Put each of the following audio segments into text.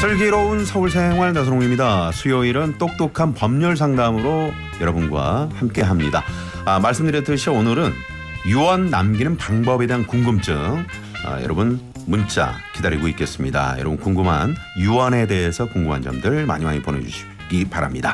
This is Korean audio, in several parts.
슬기로운 서울생활 나선홍입니다. 수요일은 똑똑한 법률 상담으로 여러분과 함께합니다. 말씀드렸듯이 오늘은 유언 남기는 방법에 대한 궁금증 여러분 문자 기다리고 있겠습니다. 여러분 궁금한 유언에 대해서 궁금한 점들 많이 보내주시기 바랍니다.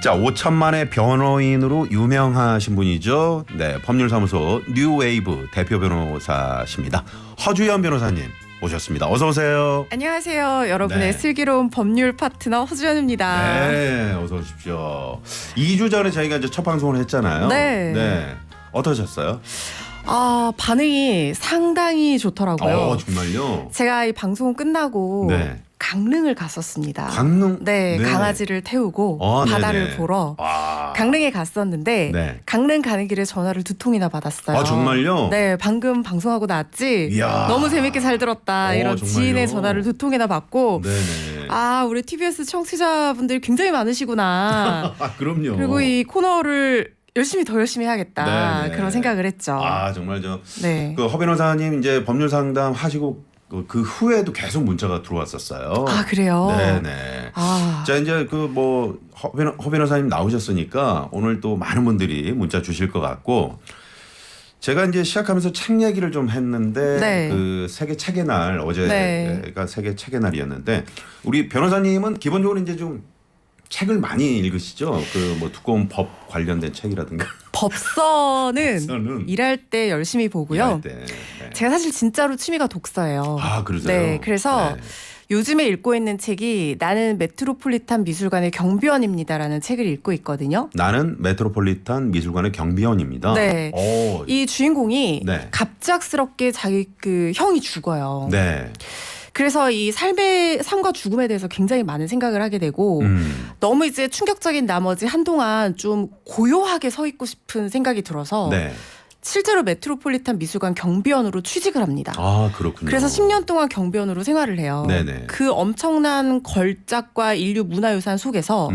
자, 5천만의 변호인으로 유명하신 분이죠. 네, 법률사무소 뉴웨이브 대표 변호사십니다. 허주연 변호사님 오셨습니다. 어서 오세요. 안녕하세요. 여러분의 네. 슬기로운 법률 파트너 허주연입니다. 네, 어서 오십시오. 2주 전에 저희가 이제 첫 방송을 했잖아요. 네. 어떠셨어요? 반응이 상당히 좋더라고요. 정말요? 제가 이 방송 끝나고 네. 강릉을 갔었습니다. 강릉? 네, 네. 강아지를 태우고 바다를 네네. 보러 강릉에 갔었는데 네. 강릉 가는 길에 전화를 2통이나 받았어요. 정말요? 네, 방금 방송하고 나왔지? 이야. 너무 재밌게 잘 들었다. 이런 정말요? 지인의 전화를 2통이나 받고 네네. 우리 TBS 청취자분들이 굉장히 많으시구나. 그럼요. 그리고 이 코너를 더 열심히 해야겠다. 네네. 그런 생각을 했죠. 정말 네. 허 변호사님 이제 법률 상담 하시고 그 후에도 계속 문자가 들어왔었어요. 그래요? 네네. 자, 이제 허 변호사님 나오셨으니까 오늘 또 많은 분들이 문자 주실 것 같고, 제가 이제 시작하면서 책 얘기를 좀 했는데 네. 그 세계 책의 날 어제가 네. 세계 책의 날이었는데 우리 변호사님은 기본적으로 이제 좀 책을 많이 읽으시죠? 두꺼운 법 관련된 책이라든가. 법서는 일할 때 열심히 보고요. 일할 때. 네. 제가 사실 진짜로 취미가 독서예요. 그러세요? 네, 그래서 요즘에 읽고 있는 책이 나는 메트로폴리탄 미술관의 경비원입니다라는 책을 읽고 있거든요. 나는 메트로폴리탄 미술관의 경비원입니다. 네. 이 주인공이 네. 갑작스럽게 자기 그 형이 죽어요. 네. 그래서 이 삶과 죽음에 대해서 굉장히 많은 생각을 하게 되고 너무 이제 충격적인 나머지 한동안 좀 고요하게 서 있고 싶은 생각이 들어서 네. 실제로 메트로폴리탄 미술관 경비원으로 취직을 합니다. 그렇군요. 그래서 10년 동안 경비원으로 생활을 해요. 네네. 그 엄청난 걸작과 인류 문화유산 속에서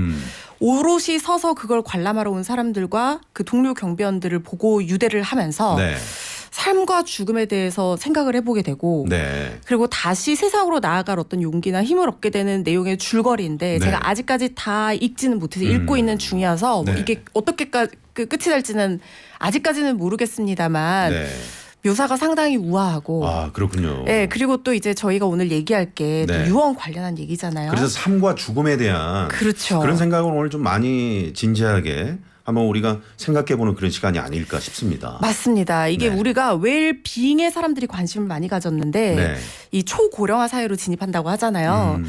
오롯이 서서 그걸 관람하러 온 사람들과 그 동료 경비원들을 보고 유대를 하면서 네. 삶과 죽음에 대해서 생각을 해보게 되고 네. 그리고 다시 세상으로 나아갈 어떤 용기나 힘을 얻게 되는 내용의 줄거리인데 네. 제가 아직까지 다 읽지는 못해서 읽고 있는 중이어서 네. 이게 어떻게 끝이 될지는 아직까지는 모르겠습니다만 네. 묘사가 상당히 우아하고 그렇군요. 네, 그리고 또 이제 저희가 오늘 얘기할 게 또 네. 유언 관련한 얘기잖아요. 그래서 삶과 죽음에 대한 그렇죠. 그런 생각을 오늘 좀 많이 진지하게 한번 우리가 생각해보는 그런 시간이 아닐까 싶습니다. 맞습니다. 이게 네. 우리가 웰빙에 사람들이 관심을 많이 가졌는데 네. 이 초고령화 사회로 진입한다고 하잖아요.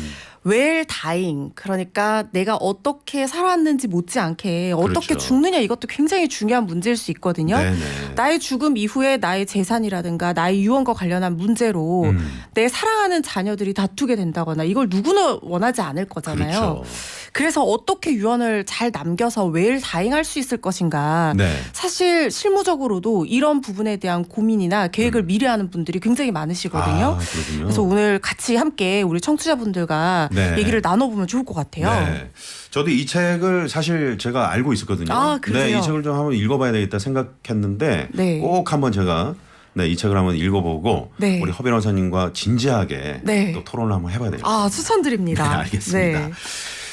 웰다잉, 그러니까 내가 어떻게 살았는지 못지않게 어떻게 그렇죠. 죽느냐, 이것도 굉장히 중요한 문제일 수 있거든요. 네네. 나의 죽음 이후에 나의 재산이라든가 나의 유언과 관련한 문제로 내 사랑하는 자녀들이 다투게 된다거나 이걸 누구나 원하지 않을 거잖아요. 그렇죠. 그래서 어떻게 유언을 잘 남겨서 웰다잉할 수 있을 것인가. 네. 사실 실무적으로도 이런 부분에 대한 고민이나 계획을 미리 하는 분들이 굉장히 많으시거든요. 그렇군요. 그래서 오늘 같이 함께 우리 청취자분들과 네. 얘기를 나눠보면 좋을 것 같아요. 네. 저도 이 책을 사실 제가 알고 있었거든요. 그러세요? 네, 이 책을 좀 한번 읽어봐야 되겠다 생각했는데 네. 꼭 한번 제가 이 책을 한번 읽어보고 네. 우리 허 변호사님과 진지하게 네. 또 토론을 한번 해봐야 되겠습니다. 추천드립니다. 네, 알겠습니다. 네.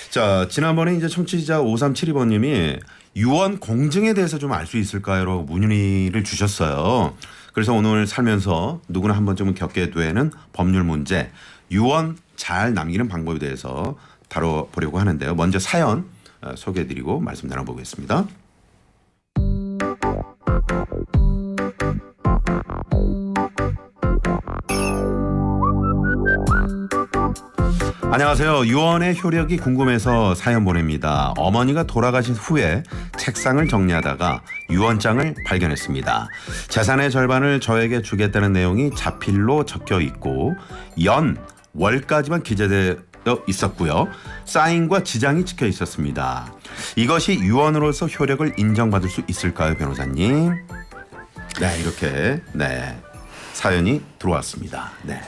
자, 지난번에 이제 청취자 5372번님이 유언 공증에 대해서 좀 알 수 있을까요?라고 문의를 주셨어요. 그래서 오늘 살면서 누구나 한 번쯤은 겪게 되는 법률 문제, 유언 잘 남기는 방법에 대해서 다뤄보려고 하는데요. 먼저 사연 소개해드리고 말씀 나눠보겠습니다. 안녕하세요. 유언의 효력이 궁금해서 사연 보냅니다. 어머니가 돌아가신 후에 책상을 정리하다가 유언장을 발견했습니다. 재산의 절반을 저에게 주겠다는 내용이 자필로 적혀 있고 월까지만 기재되어 있었고요. 사인과 지장이 찍혀 있었습니다. 이것이 유언으로서 효력을 인정받을 수 있을까요, 변호사님? 네, 이렇게 사연이 들어왔습니다. 네.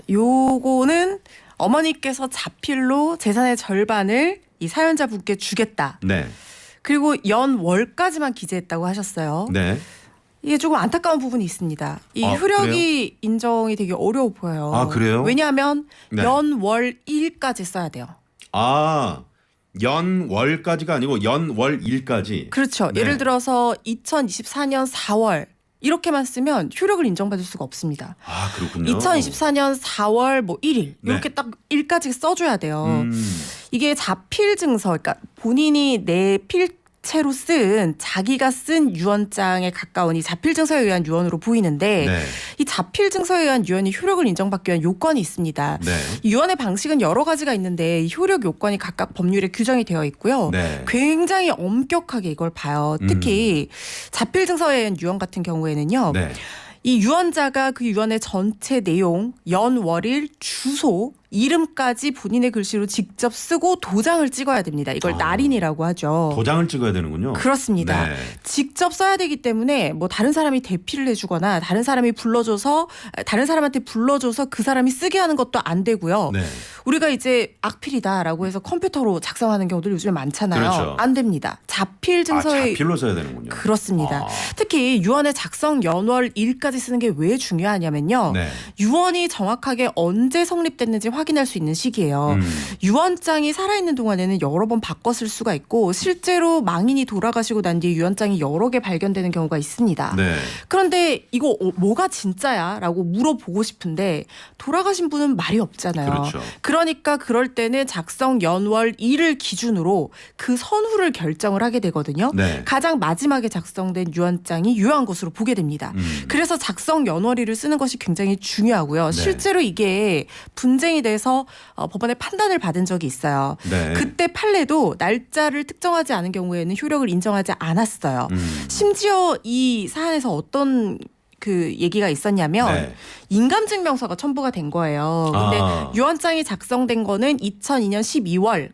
요거는 어머니께서 자필로 재산의 절반을 이 사연자분께 주겠다. 네. 그리고 월까지만 기재했다고 하셨어요. 네. 이게 조금 안타까운 부분이 있습니다. 이 효력이 인정이 되게 어려워 보여요. 아, 그래요? 왜냐하면 네. 연월 일까지 써야 돼요. 아, 연월까지가 아니고 연월일까지. 그렇죠. 네. 예를 들어서 2024년 4월 이렇게만 쓰면 효력을 인정받을 수가 없습니다. 아, 그렇군요. 2024년 4월 뭐 1일 이렇게 네. 딱 일까지 써줘야 돼요. 이게 자필 증서, 그러니까 본인이 내 필체로 쓴 자기가 쓴 유언장에 가까운 이 자필 증서에 의한 유언으로 보이는데 네. 이 자필 증서에 의한 유언이 효력을 인정받기 위한 요건이 있습니다. 네. 이 유언의 방식은 여러 가지가 있는데 이 효력 요건이 각각 법률에 규정이 되어 있고요. 네. 굉장히 엄격하게 이걸 봐요. 특히 자필 증서에 의한 유언 같은 경우에는요. 네. 이 유언자가 그 유언의 전체 내용, 연, 월일, 주소, 이름까지 본인의 글씨로 직접 쓰고 도장을 찍어야 됩니다. 이걸 날인이라고 하죠. 도장을 찍어야 되는군요. 그렇습니다. 네. 직접 써야 되기 때문에 뭐 다른 사람이 대피를 해주거나 다른 사람이 불러줘서 다른 사람한테 불러줘서 그 사람이 쓰게 하는 것도 안 되고요. 네. 우리가 이제 악필이다라고 해서 컴퓨터로 작성하는 경우들이 요즘에 많잖아요. 그렇죠. 안 됩니다. 자필 증서에 자필로 써야 되는군요. 그렇습니다. 특히 유언의 작성 연월 일까지 쓰는 게 왜 중요하냐면요. 네. 유언이 정확하게 언제 성립됐는지 확인할 수 있는 시기예요. 유언장이 살아있는 동안에는 여러 번 바꿔 쓸 수가 있고 실제로 망인이 돌아가시고 난 뒤에 유언장이 여러 개 발견되는 경우가 있습니다. 네. 그런데 이거 뭐가 진짜야? 라고 물어보고 싶은데 돌아가신 분은 말이 없잖아요. 그렇죠. 그러니까 그럴 때는 작성 연월 일을 기준으로 그 선후를 결정을 하게 되거든요. 네. 가장 마지막에 작성된 유언장이 유효한 것으로 보게 됩니다. 그래서 작성 연월일을 쓰는 것이 굉장히 중요하고요. 네. 실제로 이게 분쟁이 돼서 법원의 판단을 받은 적이 있어요. 네. 그때 판례도 날짜를 특정하지 않은 경우에는 효력을 인정하지 않았어요. 심지어 이 사안에서 어떤 그 얘기가 있었냐면 네. 인감증명서가 첨부가 된 거예요. 근데 유언장이 작성된 거는 2002년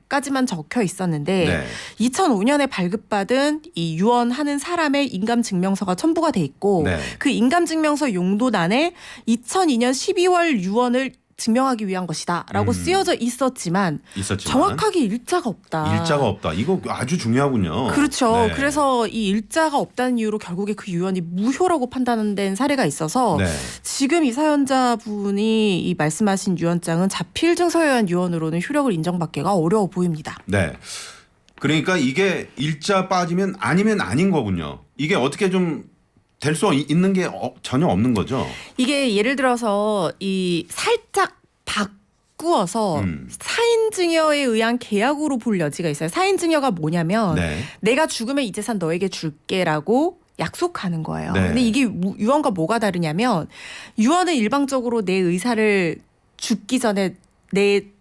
12월까지만 적혀 있었는데 네. 2005년에 발급받은 이 유언하는 사람의 인감증명서가 첨부가 돼 있고 네. 그 인감증명서 용도란에 2002년 12월 유언을 증명하기 위한 것이다라고 쓰여져 있었지만 정확하게 일자가 없다. 일자가 없다. 이거 아주 중요하군요. 그렇죠. 네. 그래서 이 일자가 없다는 이유로 결국에 그 유언이 무효라고 판단된 사례가 있어서 네. 지금 이 사연자분이 이 말씀하신 유언장은 자필 증서에 의한 유언으로는 효력을 인정받기가 어려워 보입니다. 네. 그러니까 이게 일자 빠지면 아니면 아닌 거군요. 이게 어떻게 좀 될 수 있는 게 전혀 없는 거죠. 이게 예를 들어서 이 살짝 바꾸어서 사인증여에 의한 계약으로 볼 여지가 있어요. 사인증여가 뭐냐면 네. 내가 죽으면 이 재산 너에게 줄게라고 약속하는 거예요. 네. 근데 이게 유언과 뭐가 다르냐면 유언은 일방적으로 내 의사를 죽기 전에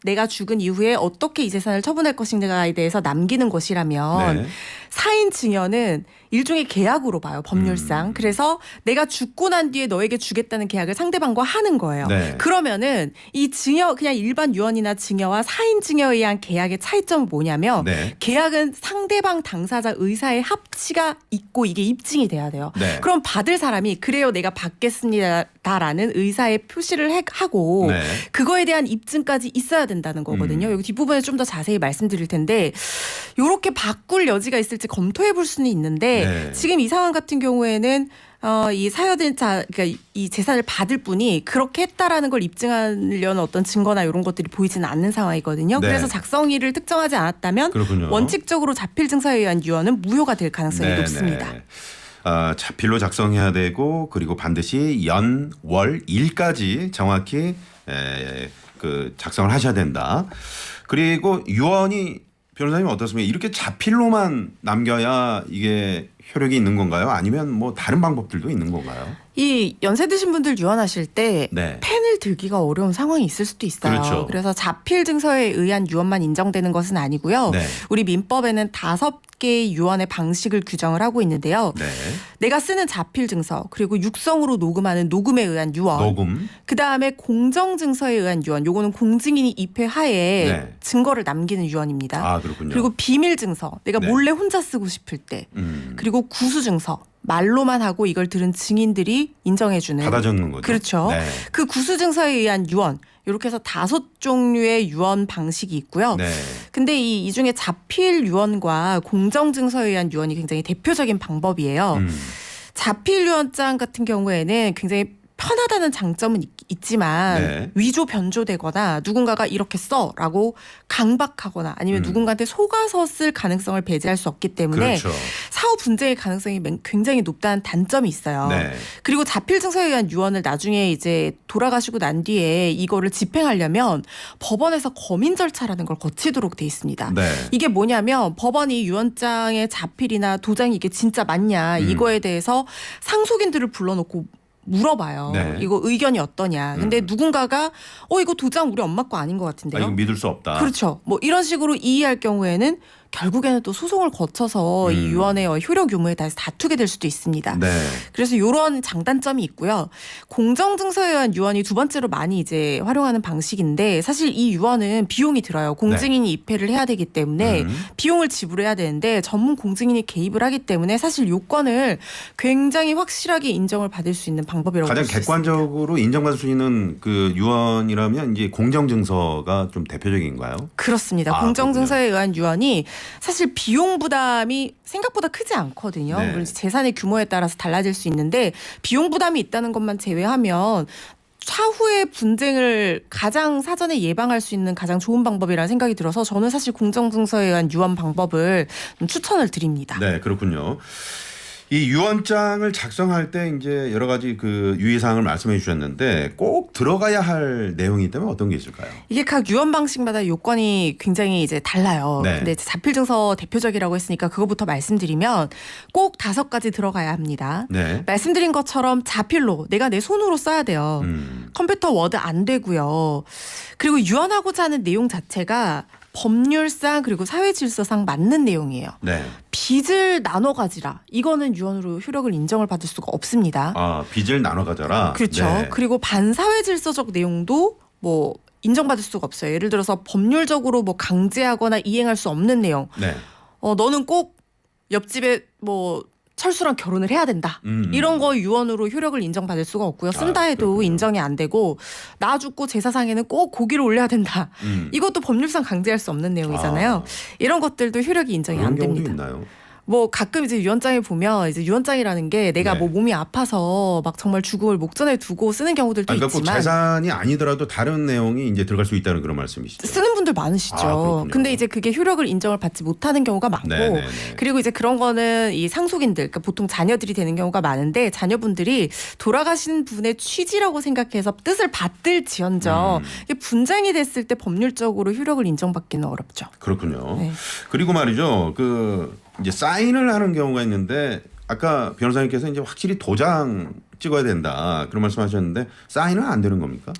내가 죽은 이후에 어떻게 이 재산을 처분할 것인가에 대해서 남기는 것이라면 네. 사인 증여는 일종의 계약으로 봐요, 법률상. 그래서 내가 죽고 난 뒤에 너에게 주겠다는 계약을 상대방과 하는 거예요. 네. 그러면은 이 증여, 그냥 일반 유언이나 증여와 사인 증여에 의한 계약의 차이점은 뭐냐면 네. 계약은 상대방 당사자 의사의 합치가 있고 이게 입증이 돼야 돼요. 네. 그럼 받을 사람이 그래요, 내가 받겠습니다라는 의사의 표시를 하고 네. 그거에 대한 입증까지 있어야 된다는 거거든요. 여기 뒷부분에 좀 더 자세히 말씀드릴 텐데 이렇게 바꿀 여지가 있을지 검토해 볼 수는 있는데 네. 지금 이 상황 같은 경우에는 이 사유자, 그러니까 이 재산을 받을 분이 그렇게 했다라는 걸 입증하려는 어떤 증거나 이런 것들이 보이지는 않는 상황이거든요. 네. 그래서 작성일을 특정하지 않았다면 그렇군요. 원칙적으로 자필 증서에 의한 유언은 무효가 될 가능성이 네, 높습니다. 네. 자필로 작성해야 되고 그리고 반드시 연, 월, 일까지 정확히 작성을 하셔야 된다. 그리고 유언이 변호사님 어떻습니까? 이렇게 자필로만 남겨야 이게 효력이 있는 건가요? 아니면 뭐 다른 방법들도 있는 건가요? 이 연세 드신 분들 유언하실 때 네. 펜을 들기가 어려운 상황이 있을 수도 있어요. 그렇죠. 그래서 자필 증서에 의한 유언만 인정되는 것은 아니고요. 네. 우리 민법에는 5개의 유언의 방식을 규정을 하고 있는데요. 네. 내가 쓰는 자필 증서 그리고 육성으로 녹음하는 녹음에 의한 유언. 녹음. 그다음에 공정 증서에 의한 유언. 요거는 공증인이 입회하에 네. 증거를 남기는 유언입니다. 아, 그렇군요. 그리고 비밀 증서. 내가 네. 몰래 혼자 쓰고 싶을 때. 그리고 구수 증서. 말로만 하고 이걸 들은 증인들이 인정해주는. 받아 적는 거죠. 그렇죠. 네. 그 구수 증서에 의한 유언. 이렇게 해서 5종류의 유언 방식이 있고요. 네. 근데 이 중에 자필 유언과 공정 증서에 의한 유언이 굉장히 대표적인 방법이에요. 자필 유언장 같은 경우에는 굉장히 편하다는 장점은 있지만 네. 위조 변조되거나 누군가가 이렇게 써라고 강박하거나 아니면 누군가한테 속아서 쓸 가능성을 배제할 수 없기 때문에 그렇죠. 사후 분쟁의 가능성이 굉장히 높다는 단점이 있어요. 네. 그리고 자필 증서에 의한 유언을 나중에 이제 돌아가시고 난 뒤에 이거를 집행하려면 법원에서 검인 절차라는 걸 거치도록 돼 있습니다. 네. 이게 뭐냐면 법원이 유언장의 자필이나 도장이 이게 진짜 맞냐 이거에 대해서 상속인들을 불러놓고 물어봐요. 네. 이거 의견이 어떠냐. 근데 누군가가 이거 도장 우리 엄마 거 아닌 것 같은데요. 이거 믿을 수 없다. 그렇죠. 뭐 이런 식으로 이해할 경우에는 결국에는 또 소송을 거쳐서 이 유언의 효력 유무에 대해서 다투게 될 수도 있습니다. 네. 그래서 이런 장단점이 있고요. 공정증서에 의한 유언이 두 번째로 많이 이제 활용하는 방식인데 사실 이 유언은 비용이 들어요. 공증인이 입회를 해야 되기 때문에 비용을 지불해야 되는데 전문 공증인이 개입을 하기 때문에 사실 요건을 굉장히 확실하게 인정을 받을 수 있는 방법이라고 가장 볼 수 있습니다. 객관적으로 인정받을 수 있는 그 유언이라면 이제 공정증서가 좀 대표적인가요? 그렇습니다. 아, 공정증서에 의한 유언이 사실 비용 부담이 생각보다 크지 않거든요. 네. 물론 재산의 규모에 따라서 달라질 수 있는데 비용 부담이 있다는 것만 제외하면 차후의 분쟁을 가장 사전에 예방할 수 있는 가장 좋은 방법이라는 생각이 들어서 저는 사실 공정증서에 의한 유언 방법을 좀 추천을 드립니다. 네, 그렇군요. 이 유언장을 작성할 때 이제 여러 가지 그 유의사항을 말씀해 주셨는데 꼭 들어가야 할 내용이 있다면 어떤 게 있을까요? 이게 각 유언 방식마다 요건이 굉장히 이제 달라요. 네. 근데 자필증서 대표적이라고 했으니까 그거부터 말씀드리면 꼭 5가지 들어가야 합니다. 네. 말씀드린 것처럼 자필로 내가 내 손으로 써야 돼요. 컴퓨터 워드 안 되고요. 그리고 유언하고자 하는 내용 자체가 법률상 그리고 사회질서상 맞는 내용이에요. 네. 빚을 나눠 가지라. 이거는 유언으로 효력을 인정을 받을 수가 없습니다. 아, 빚을 나눠 가져라. 그렇죠. 네. 그리고 반사회질서적 내용도 뭐 인정받을 수가 없어요. 예를 들어서 법률적으로 뭐 강제하거나 이행할 수 없는 내용. 네. 너는 꼭 옆집에 뭐 철수랑 결혼을 해야 된다. 이런 거 유언으로 효력을 인정받을 수가 없고요. 쓴다 해도 그렇군요. 인정이 안 되고 나 죽고 제사상에는 꼭 고기를 올려야 된다. 이것도 법률상 강제할 수 없는 내용이잖아요. 이런 것들도 효력이 인정이 그런 안 경우도 됩니다. 있나요? 뭐 가끔 이제 유언장에 보면 이제 유언장이라는 게 내가 네. 뭐 몸이 아파서 막 정말 죽음을 목전에 두고 쓰는 경우들도 그러니까 꼭 있지만 재산이 아니더라도 다른 내용이 이제 들어갈 수 있다는 그런 말씀이시죠. 쓰는 분들 많으시죠. 그렇군요. 근데 이제 그게 효력을 인정을 받지 못하는 경우가 많고 네네네. 그리고 이제 그런 거는 이 상속인들 그러니까 보통 자녀들이 되는 경우가 많은데 자녀분들이 돌아가신 분의 취지라고 생각해서 뜻을 받들지언정 이게 분쟁이 됐을 때 법률적으로 효력을 인정받기는 어렵죠. 그렇군요. 네. 그리고 말이죠. 그 이제 사인을 하는 경우가 있는데 아까 변호사님께서 이제 확실히 도장 찍어야 된다 그런 말씀하셨는데 사인은 안 되는 겁니까?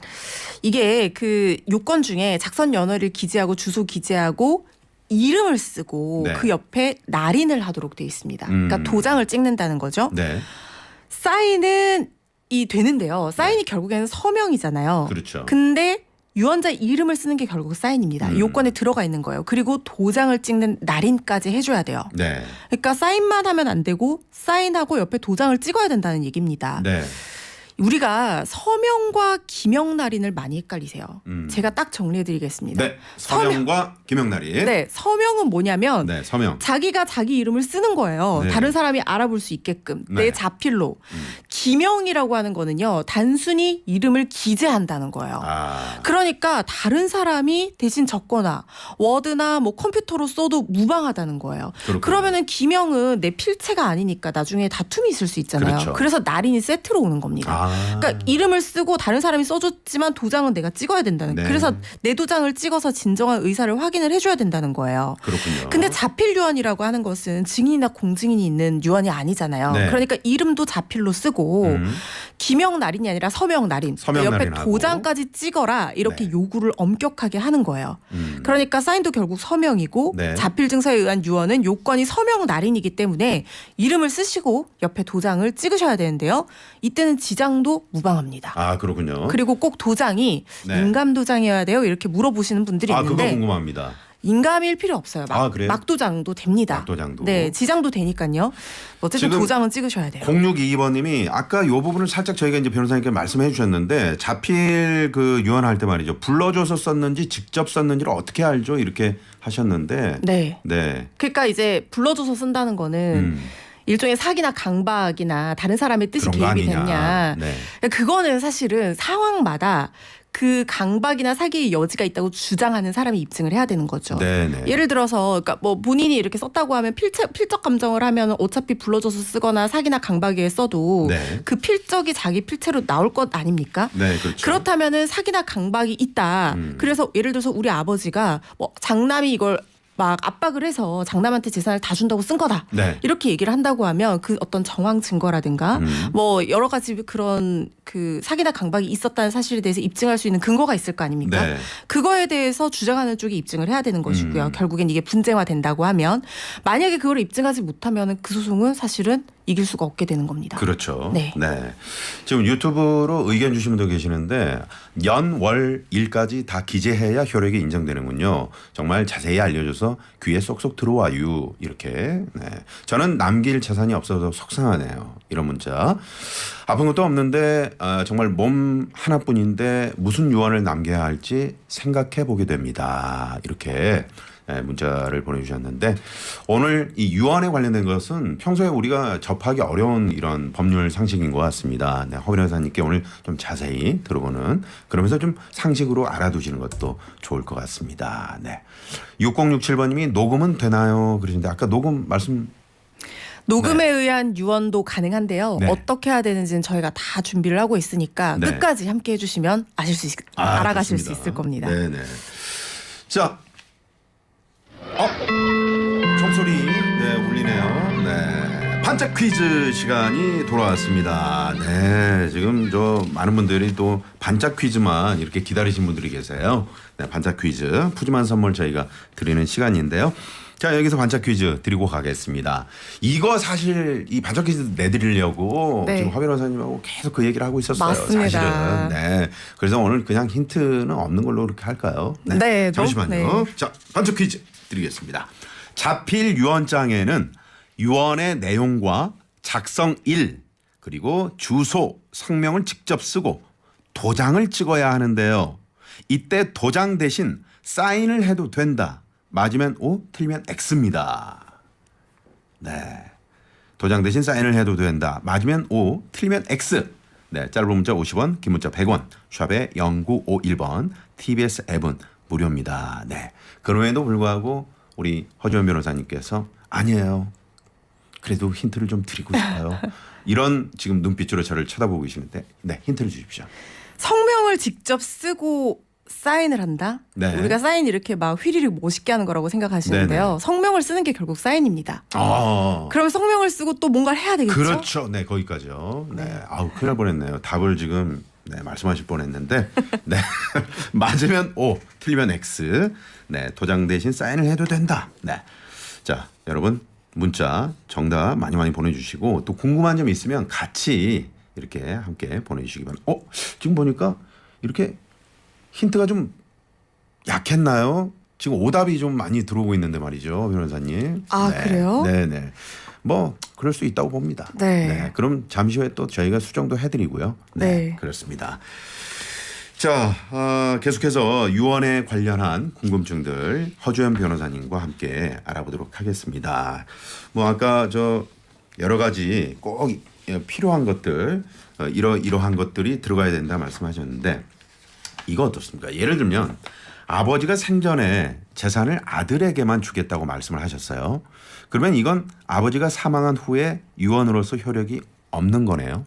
이게 그 요건 중에 작성 연월을 기재하고 주소 기재하고 이름을 쓰고 네. 그 옆에 날인을 하도록 돼 있습니다. 그러니까 도장을 찍는다는 거죠. 네. 사인은 되는데요. 사인이 결국에는 서명이잖아요. 그렇죠. 근데 유언자 이름을 쓰는 게 결국 사인입니다. 이 요건에 들어가 있는 거예요. 그리고 도장을 찍는 날인까지 해줘야 돼요. 네. 그러니까 사인만 하면 안 되고 사인하고 옆에 도장을 찍어야 된다는 얘기입니다. 네. 우리가 서명과 기명 날인을 많이 헷갈리세요. 제가 딱 정리해드리겠습니다. 네. 서명과 기명날이. 네, 서명은 뭐냐면 네. 서명. 자기가 자기 이름을 쓰는 거예요. 네. 다른 사람이 알아볼 수 있게끔 네. 내 자필로. 기명이라고 하는 거는요. 단순히 이름을 기재한다는 거예요. 아. 그러니까 다른 사람이 대신 적거나 워드나 뭐 컴퓨터로 써도 무방하다는 거예요. 그렇군요. 그러면은 기명은 내 필체가 아니니까 나중에 다툼이 있을 수 있잖아요. 그렇죠. 그래서 날인이 세트로 오는 겁니다. 그러니까 이름을 쓰고 다른 사람이 써줬지만 도장은 내가 찍어야 된다는 네. 그래서 내 도장을 찍어서 진정한 의사를 확인을 해줘야 된다는 거예요. 그렇군요. 근데 자필 유언이라고 하는 것은 증인이나 공증인이 있는 유언이 아니잖아요. 네. 그러니까 이름도 자필로 쓰고 기명 날인이 아니라 서명 날인. 서명 옆에 날인하고. 도장까지 찍어라 이렇게 네. 요구를 엄격하게 하는 거예요. 그러니까 사인도 결국 서명이고 네. 자필 증서에 의한 유언은 요건이 서명 날인이기 때문에 이름을 쓰시고 옆에 도장을 찍으셔야 되는데요. 이때는 지장도 무방합니다. 아, 그렇군요. 그리고 꼭 도장이 네. 인감 도장이어야 돼요. 이렇게 물어보시는 분들이 아, 그거 있는데 궁금합니다. 인감일 필요 없어요. 그래요? 막도장도 됩니다. 막도장도. 네, 지장도 되니까요. 어쨌든 지금 도장은 찍으셔야 돼요. 0622번님이 아까 이 부분을 살짝 저희가 이제 변호사님께 말씀해 주셨는데 자필 그 유언할 때 말이죠. 불러줘서 썼는지 직접 썼는지를 어떻게 알죠? 이렇게 하셨는데. 네. 네. 그러니까 이제 불러줘서 쓴다는 거는 일종의 사기나 강박이나 다른 사람의 뜻이 그런 거 개입이 아니냐. 됐냐. 네. 그거는 사실은 상황마다 그 강박이나 사기의 여지가 있다고 주장하는 사람이 입증을 해야 되는 거죠. 네네. 예를 들어서 그러니까 뭐 본인이 이렇게 썼다고 하면 필적 감정을 하면 어차피 불러줘서 쓰거나 사기나 강박에 써도 네. 그 필적이 자기 필체로 나올 것 아닙니까? 네, 그렇죠. 그렇다면은 사기나 강박이 있다. 그래서 예를 들어서 우리 아버지가 뭐 장남이 이걸 막 압박을 해서 장남한테 재산을 다 준다고 쓴 거다. 네. 이렇게 얘기를 한다고 하면 그 어떤 정황 증거라든가 뭐 여러 가지 그런 그 사기나 강박이 있었다는 사실에 대해서 입증할 수 있는 근거가 있을 거 아닙니까? 네. 그거에 대해서 주장하는 쪽이 입증을 해야 되는 것이고요. 결국엔 이게 분쟁화된다고 하면 만약에 그걸 입증하지 못하면 그 소송은 사실은 이길 수가 없게 되는 겁니다. 그렇죠. 네. 지금 유튜브로 의견 주신 분도 계시는데 연, 월, 일까지 다 기재해야 효력이 인정되는군요. 정말 자세히 알려줘서 귀에 쏙쏙 들어와요. 이렇게. 네. 저는 남길 재산이 없어서 속상하네요. 이런 문자. 아픈 것도 없는데 정말 몸 하나뿐인데 무슨 유언을 남겨야 할지 생각해 보게 됩니다. 이렇게. 네, 문자를 보내주셨는데 오늘 이 유언에 관련된 것은 평소에 우리가 접하기 어려운 이런 법률 상식인 것 같습니다. 네, 허 변호사님께 오늘 좀 자세히 들어보는 그러면서 좀 상식으로 알아두시는 것도 좋을 것 같습니다. 네, 6067번님이 녹음은 되나요? 그러시는데 아까 녹음 말씀 녹음에 의한 유언도 가능한데요. 네. 어떻게 해야 되는지는 저희가 다 준비를 하고 있으니까 네. 끝까지 함께 해주시면 알아가실 수 좋습니다. 있을 겁니다. 네네. 자, 종소리 울리네요. 네. 반짝 퀴즈 시간이 돌아왔습니다. 네, 지금 저 많은 분들이 또 반짝 퀴즈만 이렇게 기다리신 분들이 계세요. 네, 반짝 퀴즈 푸짐한 선물 저희가 드리는 시간인데요. 자, 여기서 반짝 퀴즈 드리고 가겠습니다. 이거 사실 이 반짝 퀴즈 내드리려고 네. 지금 허 변호사님하고 계속 그 얘기를 하고 있었어요. 맞습니다. 사실은. 네. 그래서 오늘 그냥 힌트는 없는 걸로 그렇게 할까요? 네, 잠시만요. 네. 자, 반짝 퀴즈 드리겠습니다. 자필 유언장에는 유언의 내용과 작성일 그리고 주소, 성명을 직접 쓰고 도장을 찍어야 하는데요. 이때 도장 대신 사인을 해도 된다. 맞으면 O, 틀리면 X입니다. 네. 도장 대신 사인을 해도 된다. 맞으면 O, 틀리면 X. 네, 짧은 문자 50원, 긴 문자 100원. 샵에 0951번. TBS 앱은 무료입니다. 네. 그럼에도 불구하고 우리 허주현 변호사님께서 아니에요. 그래도 힌트를 좀 드리고 싶어요. 이런 지금 눈빛으로 저를 쳐다보고 계시는데 네, 힌트를 주십시오. 성명을 직접 쓰고 사인을 한다? 네. 우리가 사인 이렇게 막 휘리릭 멋있게 하는 거라고 생각하시는데요. 네네. 성명을 쓰는 게 결국 사인입니다. 아. 그럼 성명을 쓰고 또 뭔가를 해야 되겠죠? 그렇죠. 네, 거기까지요. 네. 아우, 큰일 날 뻔했네요. 답을 지금 네, 말씀하실 뻔했는데 네. 맞으면 O, 틀리면 X. 네, 도장 대신 사인을 해도 된다. 네. 자, 여러분 문자 정답 많이 보내주시고 또 궁금한 점 있으면 같이 이렇게 함께 보내주시기 바랍니다. 지금 보니까 이렇게 힌트가 좀 약했나요? 지금 오답이 좀 많이 들어오고 있는데 말이죠, 변호사님. 아, 네. 그래요? 네네. 뭐 그럴 수 있다고 봅니다. 네. 그럼 잠시 후에 또 저희가 수정도 해드리고요. 네. 그렇습니다. 자, 계속해서 유언에 관련한 궁금증들 허주현 변호사님과 함께 알아보도록 하겠습니다. 뭐 아까 저 여러 가지 꼭 필요한 것들 이러한 것들이 들어가야 된다 말씀하셨는데 이거 어떻습니까? 예를 들면 아버지가 생전에 재산을 아들에게만 주겠다고 말씀을 하셨어요. 그러면 이건 아버지가 사망한 후에 유언으로서 효력이 없는 거네요.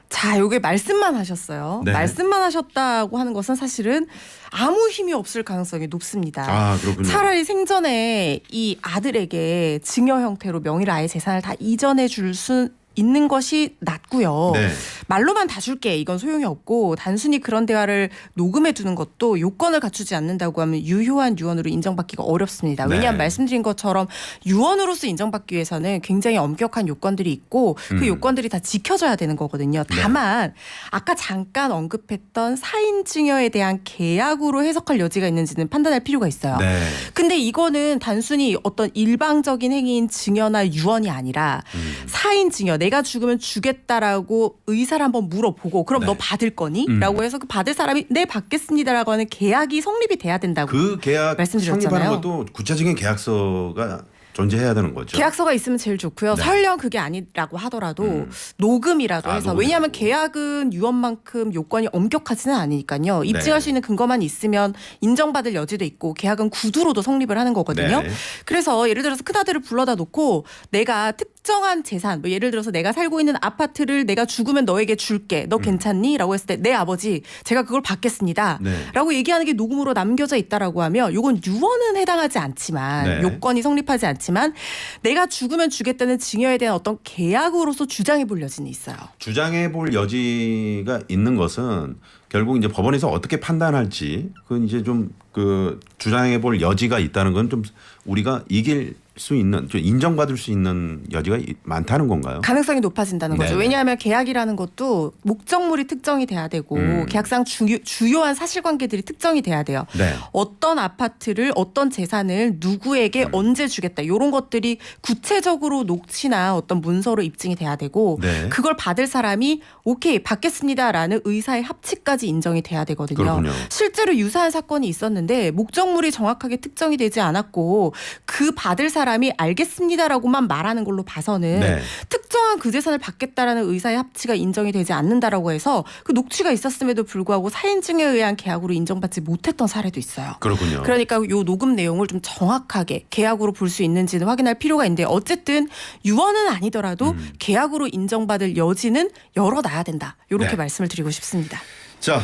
자, 요게 말씀만 하셨어요. 네. 말씀만 하셨다고 하는 것은 사실은 아무 힘이 없을 가능성이 높습니다. 아, 그렇군요. 차라리 생전에 이 아들에게 증여 형태로 명의를 아예 재산을 다 이전해 줄 수 있는 것이 낫고요. 네. 말로만 다 줄게 이건 소용이 없고 단순히 그런 대화를 녹음해 두는 것도 요건을 갖추지 않는다고 하면 유효한 유언으로 인정받기가 어렵습니다. 왜냐하면 네. 말씀드린 것처럼 유언으로서 인정받기 위해서는 굉장히 엄격한 요건들이 있고 그 요건들이 다 지켜져야 되는 거거든요. 다만 아까 잠깐 언급했던 사인 증여에 대한 계약으로 해석할 여지가 있는지는 판단할 필요가 있어요. 네. 근데 이거는 단순히 어떤 일방적인 행위인 증여나 유언이 아니라 사인 증여 내가 죽으면 주겠다라고 의사를 한번 물어보고 그럼 네. 너 받을 거니? 라고 해서 그 받을 사람이 네 받겠습니다라고 하는 계약이 성립이 돼야 된다고 그 계약 말씀드렸잖아요. 성립하는 것도 구체적인 계약서가 존재해야 되는 거죠. 계약서가 있으면 제일 좋고요. 네. 설령 그게 아니라고 하더라도 녹음이라도 해서 녹음이라도. 왜냐하면 계약은 유언만큼 요건이 엄격하지는 않으니까요. 입증할 네. 수 있는 근거만 있으면 인정받을 여지도 있고 계약은 구두로도 성립을 하는 거거든요. 네. 그래서 예를 들어서 큰아들을 불러다 놓고 내가 특정한 재산 뭐 예를 들어서 내가 살고 있는 아파트를 내가 죽으면 너에게 줄게. 너 괜찮니? 라고 했을 때 네 아버지 제가 그걸 받겠습니다. 네. 라고 얘기하는 게 녹음으로 남겨져 있다라고 하면 이건 유언은 해당하지 않지만 네. 요건이 성립하지 않지만 내가 죽으면 주겠다는 증여에 대한 어떤 계약으로서 주장해 볼 여지는 있어요. 주장해 볼 여지가 있는 것은 결국 이제 법원에서 어떻게 판단할지 그건 이제 좀 그 주장해 볼 여지가 있다는 건 좀 우리가 이길 수 있는 좀 인정받을 수 있는 여지가 많다는 건가요? 가능성이 높아진다는 거죠. 네네. 왜냐하면 계약이라는 것도 목적물이 특정이 돼야 되고 계약상 주요한 사실관계들이 특정이 돼야 돼요. 네. 어떤 아파트를 어떤 재산을 누구에게 언제 주겠다 이런 것들이 구체적으로 녹취나 어떤 문서로 입증이 돼야 되고 네. 그걸 받을 사람이 오케이 받겠습니다라는 의사의 합치까지 인정이 돼야 되거든요. 그렇군요. 실제로 유사한 사건이 있었는데 목적물이 정확하게 특정이 되지 않았고 그 받을 사람이 알겠습니다라고만 말하는 걸로 봐서는 네. 특정한 그 재산을 받겠다라는 의사의 합치가 인정이 되지 않는다라고 해서 그 녹취가 있었음에도 불구하고 사인증에 의한 계약으로 인정받지 못했던 사례도 있어요. 그렇군요. 그러니까 요 녹음 내용을 좀 정확하게 계약으로 볼 수 있는지는 확인할 필요가 있는데 어쨌든 유언은 아니더라도 계약으로 인정받을 여지는 열어놔야 된다. 이렇게 네. 말씀을 드리고 싶습니다. 자,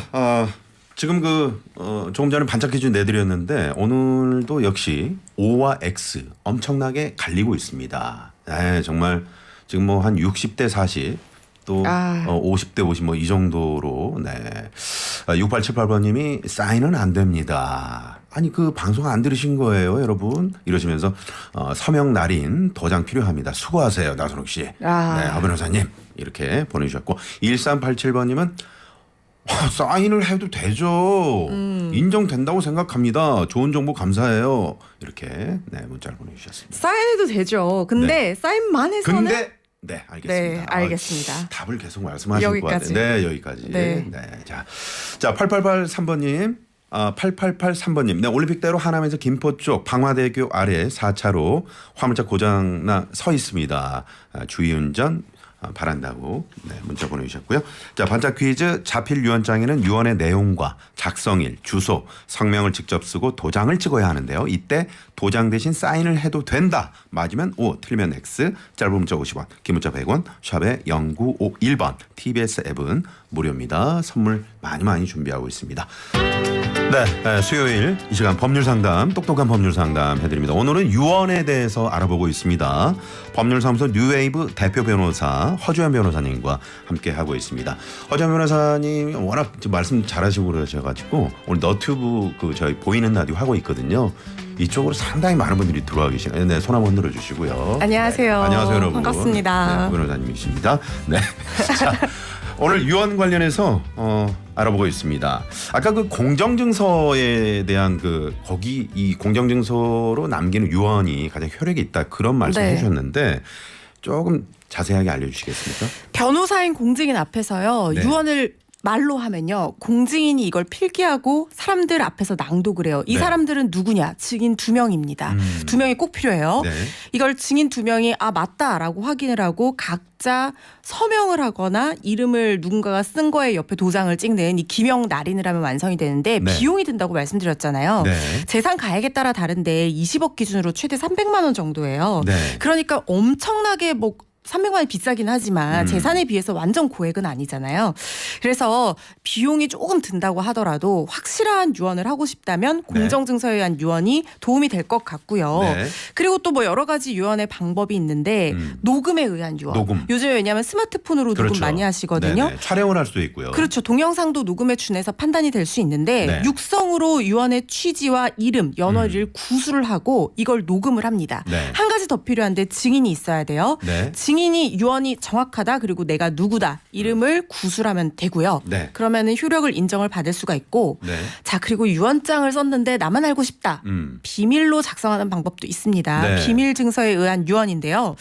지금 조금 전에 반짝 퀴즈 내드렸는데 오늘도 역시 O와 X 엄청나게 갈리고 있습니다. 네, 정말 지금 뭐 한 60대 40 또 50대 50 뭐 이 정도로 네. 6878번님이 사인은 안 됩니다. 아니 그 방송 안 들으신 거예요, 여러분? 이러시면서 서명 날인 도장 필요합니다. 수고하세요, 나선욱 씨. 네, 하 변호사님 이렇게 보내주셨고 1387번님은 사인을 해도 되죠. 인정된다고 생각합니다. 좋은 정보 감사해요. 이렇게 네, 문자를 보내주셨습니다. 사인해도 되죠. 근데 사인만 해서는 네, 알겠습니다. 네, 알겠습니다. 답을 계속 말씀하실 것 같아요. 네, 여기까지. 네. 자, 8883번님. 8883번님. 네, 올림픽대로 하남에서 김포 쪽 방화대교 아래 4차로 화물차 고장나 서 있습니다. 주의운전 바란다고 네, 문자 보내주셨고요. 자, 반짝 퀴즈 자필 유언장에는 유언의 내용과 작성일, 주소, 성명을 직접 쓰고 도장을 찍어야 하는데요. 이때 도장 대신 사인을 해도 된다. 맞으면 O, 틀리면 X, 짧은 문자 50원, 긴 문자 100원, 샵에 0951번, TBS 앱은 무료입니다. 선물 많이 준비하고 있습니다. 네, 수요일 이 시간 법률상담, 똑똑한 법률상담 해드립니다. 오늘은 유언에 대해서 알아보고 있습니다. 법률사무소 뉴웨이브 대표 변호사 허주현 변호사님과 함께 하고 있습니다. 허주현 변호사님 워낙 말씀 잘하시고 그러셔가지고 오늘 너튜브 저희 보이는 라디오 하고 있거든요. 이쪽으로 상당히 많은 분들이 들어와 계시네요. 네, 손 한번 들어주시고요. 안녕하세요. 네, 안녕하세요, 여러분. 반갑습니다. 네, 변호사님이십니다. 네. 자, 오늘 유언 관련해서 알아보고 있습니다. 아까 그 공정증서에 대한 거기 이 공정증서로 남기는 유언이 가장 효력이 있다 그런 말씀 네. 해주셨는데 조금 자세하게 알려주시겠습니까? 변호사인 공증인 앞에서요. 네. 유언을 말로 하면요. 공증인이 이걸 필기하고 사람들 앞에서 낭독을 해요. 이 네. 사람들은 누구냐? 증인 2명입니다. 2명이 꼭 필요해요. 네. 이걸 증인 2명이 맞다라고 확인을 하고 각자 서명을 하거나 이름을 누군가가 쓴 거에 옆에 도장을 찍는 이 기명 날인을 하면 완성이 되는데 네. 비용이 든다고 말씀드렸잖아요. 네. 재산 가액에 따라 다른데 20억 기준으로 최대 300만 원 정도예요. 네. 그러니까 엄청나게 300만 원이 비싸긴 하지만 재산에 비해서 완전 고액은 아니잖아요. 그래서 비용이 조금 든다고 하더라도 확실한 유언을 하고 싶다면 공정증서에 의한 유언이 도움이 될 것 같고요. 네. 그리고 또 여러 가지 유언의 방법이 있는데 녹음에 의한 유언. 녹음. 요즘에 왜냐하면 스마트폰으로 녹음 그렇죠. 많이 하시거든요. 네네. 촬영을 할 수도 있고요. 그렇죠. 동영상도 녹음에 준해서 판단이 될 수 있는데 네. 육성으로 유언의 취지와 이름, 연월일을 구술을 하고 이걸 녹음을 합니다. 네. 한 가지 더 필요한데 증인이 있어야 돼요. 네. 증인이 유언이 정확하다 그리고 내가 누구다 이름을 구술하면 되고요. 네. 그러면은 효력을 인정을 받을 수가 있고 네. 자 그리고 유언장을 썼는데 나만 알고 싶다. 음. 비밀로 작성하는 방법도 있습니다. 네. 비밀 증서에 의한 유언인데요.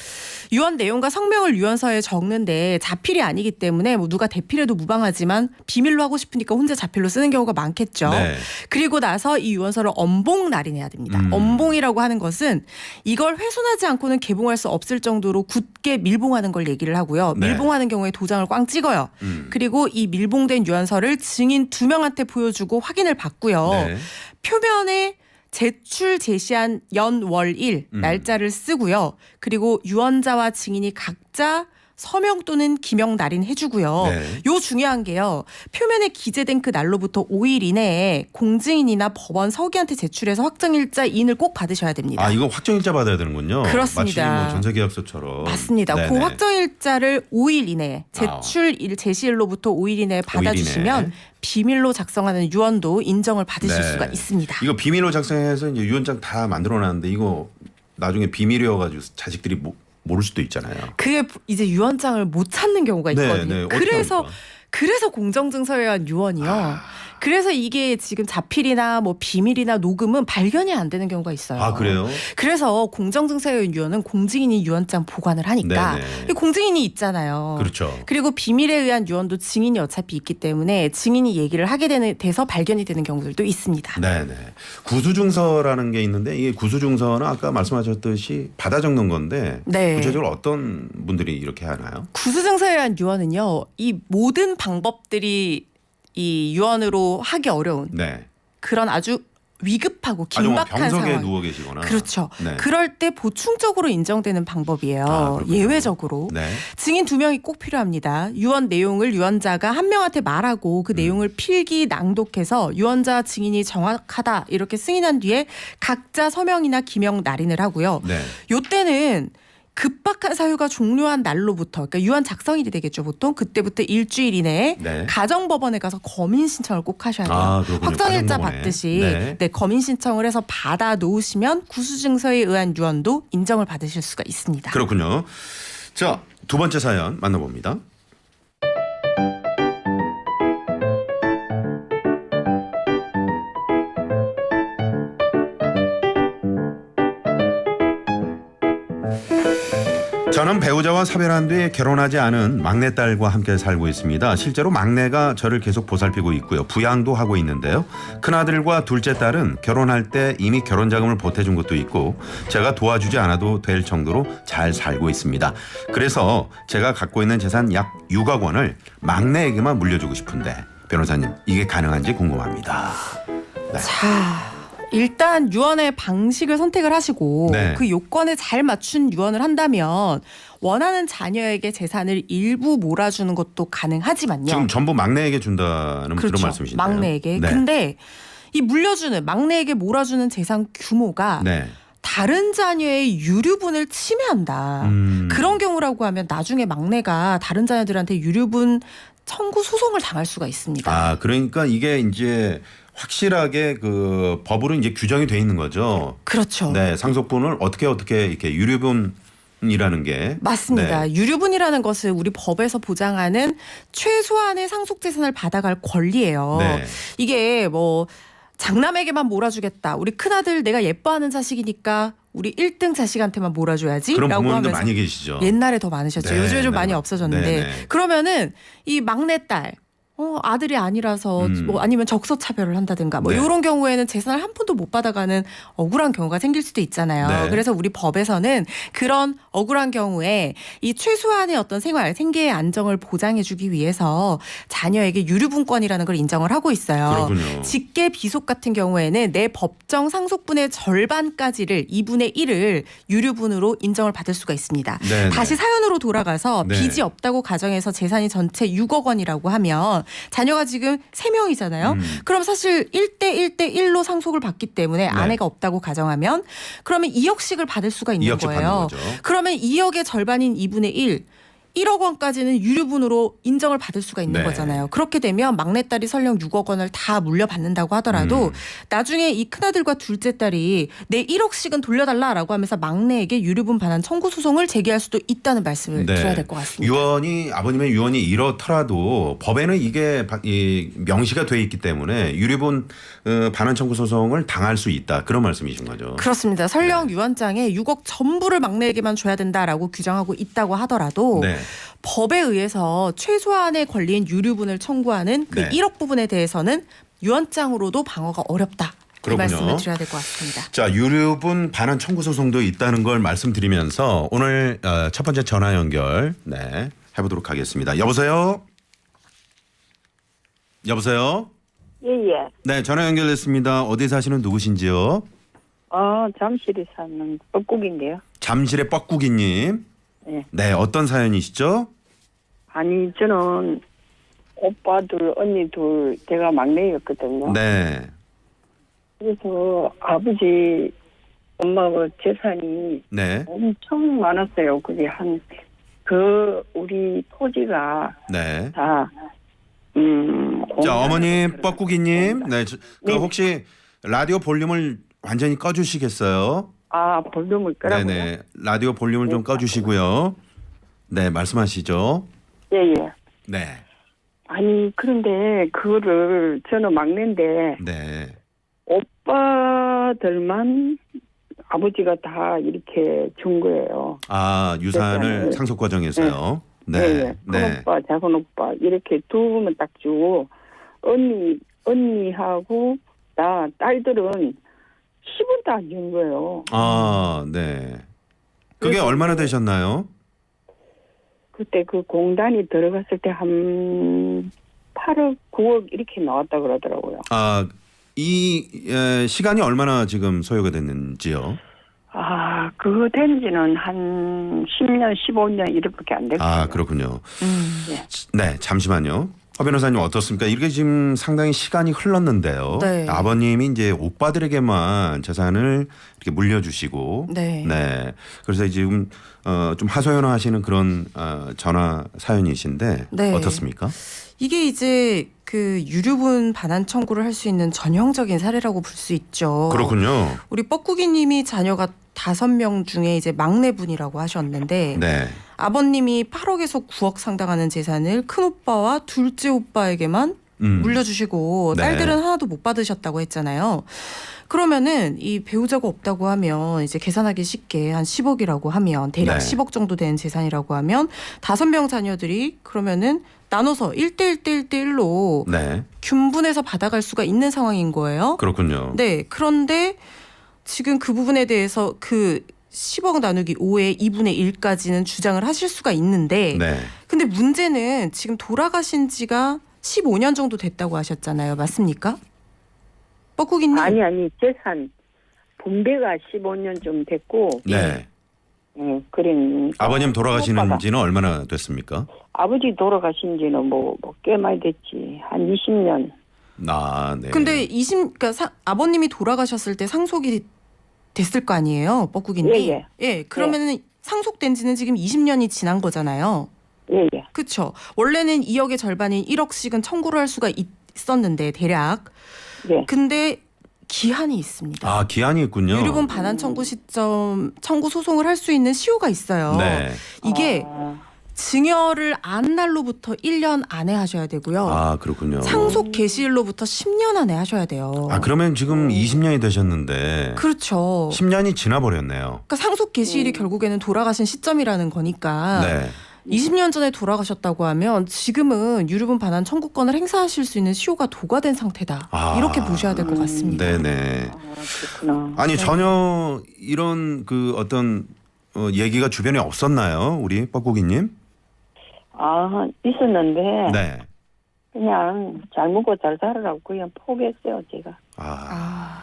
유언 내용과 성명을 유언서에 적는데 자필이 아니기 때문에 누가 대필해도 무방하지만 비밀로 하고 싶으니까 혼자 자필로 쓰는 경우가 많겠죠. 네. 그리고 나서 이 유언서를 엄봉 날인해야 됩니다. 엄봉이라고 하는 것은 이걸 훼손하지 확인하지 않고는 개봉할 수 없을 정도로 굳게 밀봉하는 걸 얘기를 하고요. 네. 밀봉하는 경우에 도장을 꽝 찍어요. 그리고 이 밀봉된 유언서를 증인 2명한테 보여주고 확인을 받고요. 네. 표면에 제출 제시한 연월일 날짜를 쓰고요. 그리고 유언자와 증인이 각자 서명 또는 기명 날인 해주고요. 네. 요 중요한 게요. 표면에 기재된 그 날로부터 5일 이내에 공증인이나 법원 서기한테 제출해서 확정일자 인을 꼭 받으셔야 됩니다. 아, 이거 확정일자 받아야 되는군요. 그렇습니다. 마치 뭐 전세계약서처럼. 맞습니다. 네네. 그 확정일자를 5일 이내에 제출일 제시일로부터 5일 이내에 받아주시면 이내. 비밀로 작성하는 유언도 인정을 받으실 네. 수가 있습니다. 이거 비밀로 작성해서 이제 유언장 다 만들어놨는데 이거 나중에 비밀이어가지고 자식들이 모를 수도 있잖아요. 그게 이제 유언장을 못 찾는 경우가 있거든요. 네, 어떻게 그래서 합니까? 그래서 공정증서에 의한 유언이요. 그래서 이게 지금 자필이나 뭐 비밀이나 녹음은 발견이 안 되는 경우가 있어요. 아, 그래요? 그래서 공정증서에 의한 유언은 공증인이 유언장 보관을 하니까 네네. 공증인이 있잖아요. 그렇죠. 그리고 비밀에 의한 유언도 증인이 어차피 있기 때문에 증인이 얘기를 하게 돼서 발견이 되는 경우들도 있습니다. 네네. 구수증서라는 게 있는데 이게 구수증서는 아까 말씀하셨듯이 받아 적는 건데 네. 구체적으로 어떤 분들이 이렇게 하나요? 구수증서에 의한 유언은요. 이 모든 방법들이 이 유언으로 하기 어려운 네. 그런 아주 위급하고 아주 뭐 긴박한 병석에 상황. 누워 계시거나. 그렇죠. 네. 그럴 때 보충적으로 인정되는 방법이에요. 그렇군요. 예외적으로. 네. 증인 2명이 꼭 필요합니다. 유언 내용을 유언자가 한 명한테 말하고 그 내용을 필기 낭독해서 유언자 증인이 정확하다 이렇게 승인한 뒤에 각자 서명이나 기명 날인을 하고요. 네. 요때는 급박한 사유가 종료한 날로부터 그러니까 유언 작성일이 되겠죠. 보통 그때부터 일주일 이내에 네. 가정법원에 가서 검인 신청을 꼭 하셔야 돼요. 아, 그렇군요. 확정일자 가정법원에. 받듯이 네. 네, 검인 신청을 해서 받아 놓으시면 구수증서에 의한 유언도 인정을 받으실 수가 있습니다. 그렇군요. 자, 두 번째 사연 만나봅니다. 저는 배우자와 사별한 뒤 결혼하지 않은 막내딸과 함께 살고 있습니다. 실제로 막내가 저를 계속 보살피고 있고요. 부양도 하고 있는데요. 큰아들과 둘째 딸은 결혼할 때 이미 결혼자금을 보태준 것도 있고 제가 도와주지 않아도 될 정도로 잘 살고 있습니다. 그래서 제가 갖고 있는 재산 약 6억 원을 막내에게만 물려주고 싶은데 변호사님 이게 가능한지 궁금합니다. 네. 자, 일단 유언의 방식을 선택을 하시고 네. 그 요건에 잘 맞춘 유언을 한다면 원하는 자녀에게 재산을 일부 몰아주는 것도 가능하지만요. 지금 전부 막내에게 준다는 그렇죠. 그런 말씀이신데요. 막내에게. 네. 근데 이 물려주는 막내에게 몰아주는 재산 규모가 네. 다른 자녀의 유류분을 침해한다. 그런 경우라고 하면 나중에 막내가 다른 자녀들한테 유류분 청구 소송을 당할 수가 있습니다. 아, 그러니까 이게 이제 확실하게 그 법으로 이제 규정이 돼 있는 거죠. 그렇죠. 네, 상속분을 어떻게 이렇게 유류분이라는 게 맞습니다. 네. 유류분이라는 것은 우리 법에서 보장하는 최소한의 상속재산을 받아갈 권리예요. 네. 이게 뭐 장남에게만 몰아주겠다. 우리 큰아들 내가 예뻐하는 자식이니까 우리 1등 자식한테만 몰아줘야지 그런 라고 부모님들 하면서 많이 계시죠. 옛날에 더 많으셨죠. 네, 요즘에 좀 네, 많이 네. 없어졌는데 네, 네. 그러면은 이 막내딸 아들이 아니라서 뭐 아니면 적서 차별을 한다든가 뭐 네. 이런 경우에는 재산을 한 푼도 못 받아가는 억울한 경우가 생길 수도 있잖아요. 네. 그래서 우리 법에서는 그런 억울한 경우에 이 최소한의 어떤 생계의 안정을 보장해주기 위해서 자녀에게 유류분권이라는 걸 인정을 하고 있어요. 그렇군요. 직계 비속 같은 경우에는 내 법정 상속분의 절반까지를 2분의 1을 유류분으로 인정을 받을 수가 있습니다. 네, 다시 네. 사연으로 돌아가서 네. 빚이 없다고 가정해서 재산이 전체 6억 원이라고 하면 자녀가 지금 3명이잖아요. 그럼 사실 1대1대1로 상속을 받기 때문에 아내가 없다고 가정하면 그러면 2억씩을 받을 수가 있는 2억씩 받는 거예요. 거죠. 그러면 2억의 절반인 2분의 1. 1억 원까지는 유류분으로 인정을 받을 수가 있는 네. 거잖아요. 그렇게 되면 막내딸이 설령 6억 원을 다 물려받는다고 하더라도 나중에 이 큰아들과 둘째 딸이 내 1억씩은 돌려달라라고 하면서 막내에게 유류분 반환 청구 소송을 제기할 수도 있다는 말씀을 네. 드려야 될 것 같습니다. 아버님의 유언이 이렇더라도 법에는 이게 명시가 돼 있기 때문에 유류분 반환 청구 소송을 당할 수 있다. 그런 말씀이신 거죠. 그렇습니다. 설령 유언장에 6억 전부를 막내에게만 줘야 된다라고 규정하고 있다고 하더라도 네. 법에 의해서 최소한의 권리인 유류분을 청구하는 그 네. 1억 부분에 대해서는 유언장으로도 방어가 어렵다. 그 그렇군요. 말씀을 드려야 될 것 같습니다. 자, 유류분 반환 청구 소송도 있다는 걸 말씀드리면서 오늘 첫 번째 전화 연결 해보도록 하겠습니다. 여보세요? 여보세요? 예예. 네, 전화 연결됐습니다. 어디 사시는 누구신지요? 잠실에 사는 뻐꾸기인데요. 잠실의 뻐꾸기님. 네. 네, 어떤 사연이시죠? 아니 저는 오빠들 언니들 제가 막내였거든요. 네, 그래서 아버지 엄마가 재산이 네, 엄청 많았어요. 그게 우리 토지가 네. 다 자, 어머님 뻐꾸기님. 네, 네. 혹시 라디오 볼륨을 완전히 꺼주시겠어요? 볼륨을 끄라고요. 네네. 라디오 볼륨을 좀 꺼주시고요. 네, 말씀하시죠. 예예. 네. 아니 그런데 그거를 저는 막내인데 네. 오빠들만 아버지가 다 이렇게 준 거예요. 아, 유산을 재산을. 상속 과정에서요. 네. 네. 큰 오빠, 작은 오빠 이렇게 두 분만 딱 주고 언니하고 나 딸들은 10원도 안 준 거예요. 아, 네. 그게 얼마나 되셨나요? 그때 그 공단이 들어갔을 때 한 8억, 9억 이렇게 나왔다 그러더라고요. 아, 이 시간이 얼마나 지금 소요가 됐는지요? 그거 된 지는 한 10년, 15년 이렇게밖에 안 됐거든요. 아, 그렇군요. 네. 네, 잠시만요. 허 변호사님 어떻습니까? 이렇게 지금 상당히 시간이 흘렀는데요. 네. 아버님이 이제 오빠들에게만 재산을 이렇게 물려주시고, 네. 그래서 지금 좀 하소연하시는 그런 전화 사연이신데 네. 어떻습니까? 이게 이제 그 유류분 반환 청구를 할 수 있는 전형적인 사례라고 볼 수 있죠. 그렇군요. 우리 뻐꾸기님이 자녀가 5명 중에 이제 막내분이라고 하셨는데 네, 아버님이 8억에서 9억 상당하는 재산을 큰 오빠와 둘째 오빠에게만 물려주시고 네. 딸들은 하나도 못 받으셨다고 했잖아요. 그러면은 이 배우자가 없다고 하면 이제 계산하기 쉽게 한 10억이라고 하면 대략 네. 10억 정도 되는 재산이라고 하면 5명 자녀들이 그러면은 나눠서 1대1대1대1로 네, 균분해서 받아갈 수가 있는 상황인 거예요. 그렇군요. 네. 그런데 지금 그 부분에 대해서 그 10억 나누기 5의 2분의 1까지는 주장을 하실 수가 있는데 네, 근데 문제는 지금 돌아가신 지가 15년 정도 됐다고 하셨잖아요. 맞습니까? 뻐꾸기님. 아니 재산 분배가 15년 좀 됐고 네. 그러니까 아버님 오빠가 돌아가시는 지는 얼마나 됐습니까? 아버지 돌아가신 지는 꽤 많이 됐지. 한 20년. 아, 네. 근데 그러니까 아버님이 돌아가셨을 때 상속이 됐을 거 아니에요, 뻐꾸기님. 예. 예, 그러면은 상속된 지는 지금 20년이 지난 거잖아요. 예. 그렇죠. 원래는 2억의 절반인 1억씩은 청구를 할 수가 있었는데 대략. 예. 근데 기한이 있습니다. 아, 기한이 있군요. 유류분 반환 청구 시점 청구 소송을 할 수 있는 시효가 있어요. 네. 이게 증여를 안 날로부터 1년 안에 하셔야 되고요. 아, 그렇군요. 상속 개시일로부터 10년 안에 하셔야 돼요. 아, 그러면 지금 20년이 되셨는데 그렇죠. 10년이 지나버렸네요. 그러니까 상속 개시일이 결국에는 돌아가신 시점이라는 거니까 네. 20년 전에 돌아가셨다고 하면 지금은 유류분 반환 청구권을 행사하실 수 있는 시효가 도과된 상태다. 아. 이렇게 보셔야 될 것 같습니다. 네네. 그렇구나. 아니 전혀 이런 그 어떤 얘기가 주변에 없었나요, 우리 뻐꾸기님? 있었는데 네. 그냥 잘 먹고 잘 살으라고 그냥 포기했어요, 제가.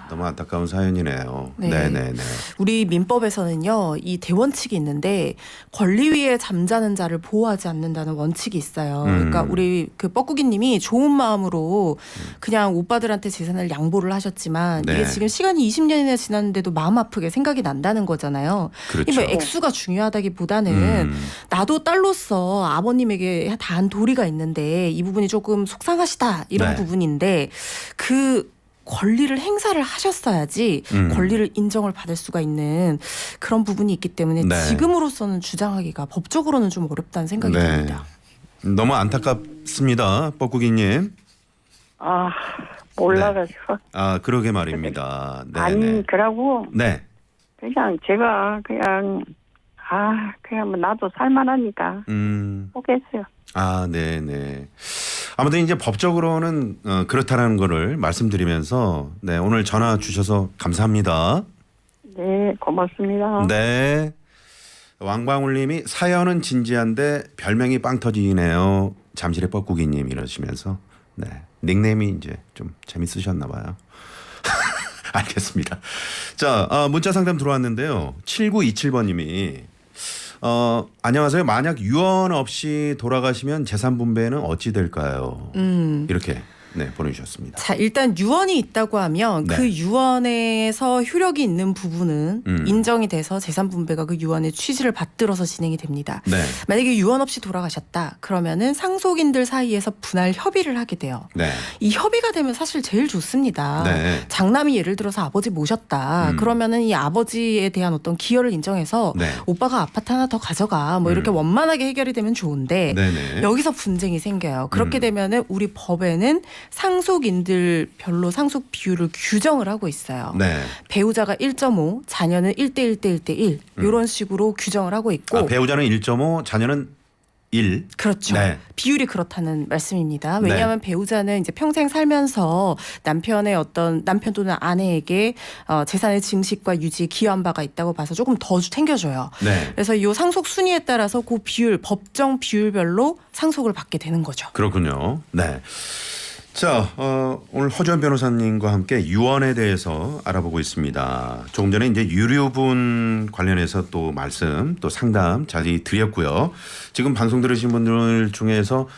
너무 안타까운 사연이네요. 네. 네네네. 우리 민법에서는요, 이 대원칙이 있는데 권리 위에 잠자는 자를 보호하지 않는다는 원칙이 있어요. 그러니까 우리 그 뻐꾸기님이 좋은 마음으로 그냥 오빠들한테 재산을 양보를 하셨지만 네. 이게 지금 시간이 20년이나 지났는데도 마음 아프게 생각이 난다는 거잖아요. 그렇죠. 이뭐 액수가 중요하다기보다는 나도 딸로서 아버님에게 다한 도리가 있는데 이 부분이 조금 속상하시다 이런 네. 부분인데 그 권리를 행사를 하셨어야지 권리를 인정을 받을 수가 있는 그런 부분이 있기 때문에 네. 지금으로서는 주장하기가 법적으로는 좀 어렵다는 생각이 네. 듭니다. 너무 안타깝습니다, 뻐꾸기님. 올라가서. 그러게 말입니다. 네네. 아니, 그러고 네. 그냥 제가 그냥 뭐 나도 살만하니까 포기했어요. 네네. 아무튼 이제 법적으로는 그렇다라는 거를 말씀드리면서 네, 오늘 전화 주셔서 감사합니다. 네, 고맙습니다. 네. 왕방울님이 사연은 진지한데 별명이 빵 터지네요. 잠실의 뻐꾸기님 이러시면서 네, 닉네임이 이제 좀 재밌으셨나 봐요. 알겠습니다. 자, 문자 상담 들어왔는데요. 7927번님이 안녕하세요. 만약 유언 없이 돌아가시면 재산 분배는 어찌 될까요? 이렇게 네, 보내주셨습니다. 자, 일단 유언이 있다고 하면 네. 그 유언에서 효력이 있는 부분은 인정이 돼서 재산 분배가 그 유언의 취지를 받들어서 진행이 됩니다. 네. 만약에 유언 없이 돌아가셨다 그러면은 상속인들 사이에서 분할 협의를 하게 돼요. 네. 이 협의가 되면 사실 제일 좋습니다. 네. 장남이 예를 들어서 아버지 모셨다. 그러면은 이 아버지에 대한 어떤 기여를 인정해서 네. 오빠가 아파트 하나 더 가져가. 뭐 이렇게 원만하게 해결이 되면 좋은데 네네. 여기서 분쟁이 생겨요. 그렇게 되면은 우리 법에는 상속인들 별로 상속 비율을 규정을 하고 있어요. 네. 배우자가 1.5, 자녀는 1대 1대 1대 1 이런 식으로 규정을 하고 있고 배우자는 1.5, 자녀는 1. 그렇죠. 네. 비율이 그렇다는 말씀입니다. 왜냐하면 배우자는 이제 평생 살면서 남편 또는 아내에게 재산의 증식과 유지에 기여한 바가 있다고 봐서 조금 더 챙겨줘요. 네. 그래서 이 상속 순위에 따라서 그 비율, 법정 비율별로 상속을 받게 되는 거죠. 그렇군요. 네. 자, 오늘 허주현 변호사님과 함께 유언에 대해서 알아보고 있습니다. 조금 전에 이제 유류분 관련해서 또 말씀, 또 상담 자세히 드렸고요. 지금 방송 들으신 분들 중에서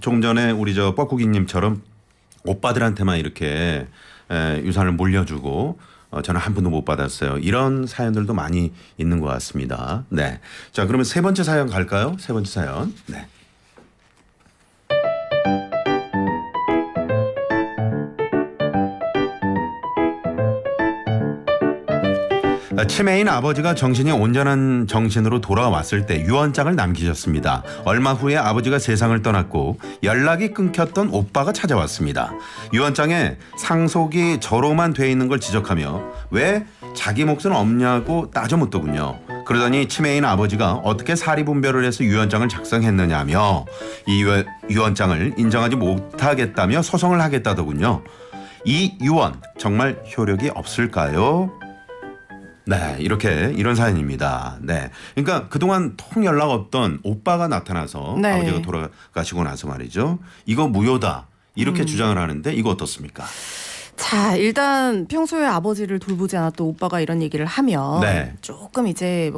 조금 전에 우리 저 뻐꾸기님처럼 오빠들한테만 이렇게 유산을 물려주고 저는 한 푼도 못 받았어요. 이런 사연들도 많이 있는 것 같습니다. 네. 자, 그러면 세 번째 사연 갈까요? 세 번째 사연. 네. 치매인 아버지가 정신이 온전한 정신으로 돌아왔을 때 유언장을 남기셨습니다. 얼마 후에 아버지가 세상을 떠났고 연락이 끊겼던 오빠가 찾아왔습니다. 유언장에 상속이 저로만 돼 있는 걸 지적하며 왜 자기 몫은 없냐고 따져 묻더군요. 그러더니 치매인 아버지가 어떻게 사리분별을 해서 유언장을 작성했느냐며 이 유언장을 인정하지 못하겠다며 소송을 하겠다더군요. 이 유언 정말 효력이 없을까요? 네, 이런 사연입니다. 네. 그러니까 그동안 통 연락 없던 오빠가 나타나서 네. 아버지가 돌아가시고 나서 말이죠. 이거 무효다. 이렇게 주장을 하는데 이거 어떻습니까? 자, 일단 평소에 아버지를 돌보지 않았던 오빠가 이런 얘기를 하면 네. 조금 이제